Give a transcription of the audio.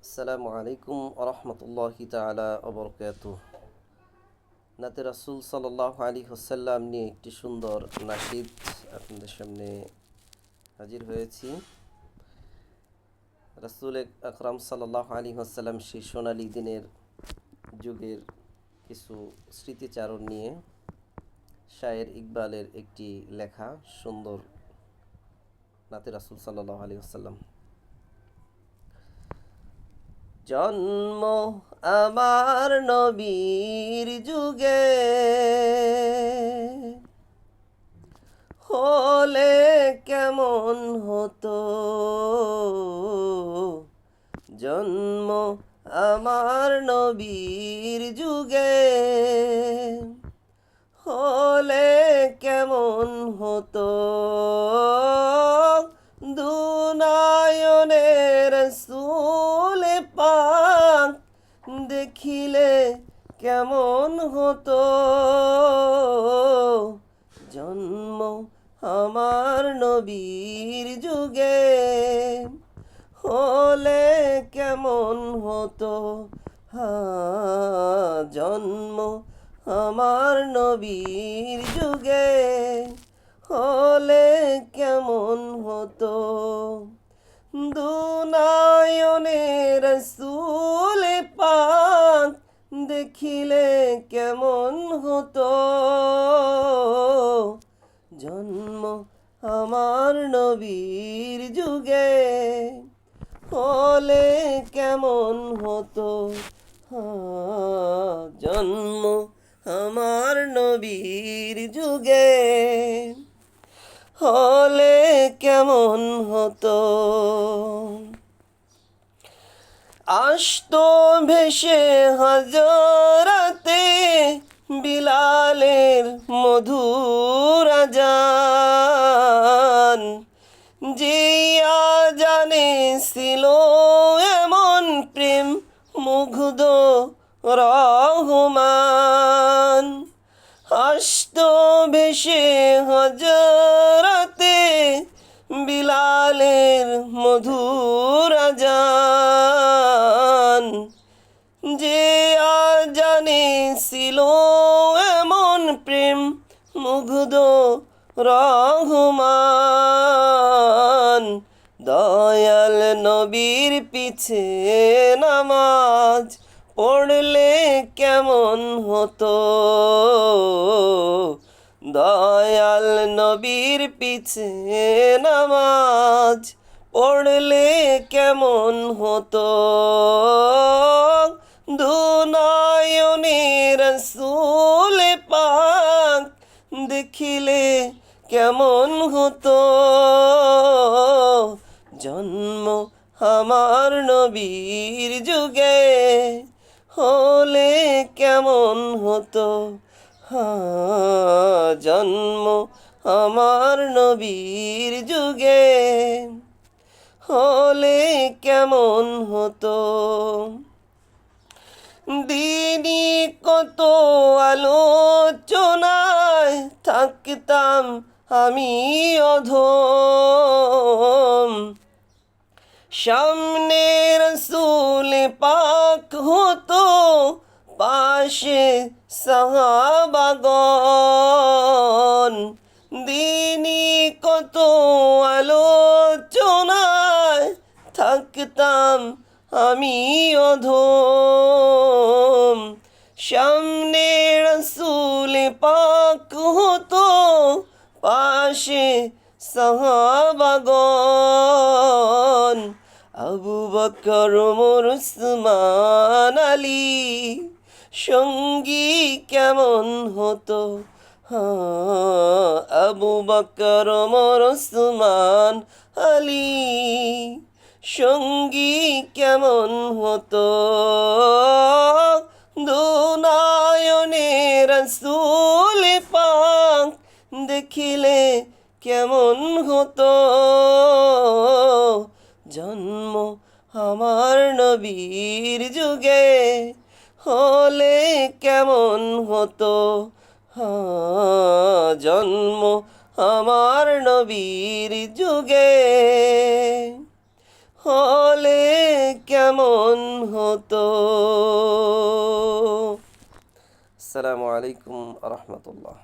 আসসালামু আলাইকুম আরহামতুল্লাহি তাআলা ওয়া বারাকাতুহু। নাতে রাসূল সাল্লাল্লাহু আলাইহি ওয়াসাল্লাম নিয়ে একটি সুন্দর নাশিদ আপনাদের সামনে হাজির হয়েছি। রাসূল আকরাম সাল্লাল্লাহু আলাইহি ওয়াসাল্লাম সেই সোনালী দিনের যুগের কিছু স্মৃতিচারণ নিয়ে শায়ের ইকবালের একটি লেখা সুন্দর নাতে রাসূল সাল্লাল্লাহু আলাইহি ওয়াসাল্লাম। জন্ম আমার নবীর যুগে হলে কেমন হতো, জন্ম আমার নবীর যুগে হলে কেমন হতো, দুনায়নের রাসূল পাক দেখিলে কেমন হতো, জন্ম আমার নবীর যুগে হলে কেমন হতো, জন্ম আমার নবীর যুগে হলে কেমন হতো, দুনায়নের রাসূল পাক দেখিলে কেমন হতো, জন্ম আমার নবীর যুগে হলে কেমন হতো, জন্ম আমার নবীর যুগে হলে কেমন হতো। আসতো ভেসে হযরতে বিলালের মধুর আযান, যে আযানে ছিল এমন প্রেম মুগ্ধ রহমান, আসতো ভেসে হযরতে বিলালের মধুর আযান, যে আযানে ছিল এমন প্রেম মুগ্ধ রহমান, দয়াল নবীর পিছে নামাজ পড়লে কেমন হতো, দয়াল নবীর পিছে নামাজ পড়লে কেমন হতো, দুনায়নের রাসূল পাক দেখিলে কেমন হতো, জন্ম আমার নবীর যুগে হলে কেমন হতো, জন্ম আমার নবীর যুগে হলে কেমন হতো, দিনই কত আলোচনায় থাকতাম আমি অধম, সামনে রাসূল পাক হতো পাশে সাহাবাগণ, দিনই কত আলোচনায় থাকতাম আমি অধম, সামনে রাসূল পাক হতো পাশে সাহাবাগণ, আবু বকর ওমর উসমান আলী সঙ্গী কেমন হতো, আবু বকর ওমর উসমান আলী সঙ্গী কেমন হতো, দুনায়নের রাসূল পাক দেখিলে কেমন হতো, জন্ম আমার নবীর যুগে হলে কেমন হতো, জন্ম আমার নবীর যুগে হলে কেমন হতো। আসসালামু আলাইকুম রহমতুল্লাহ।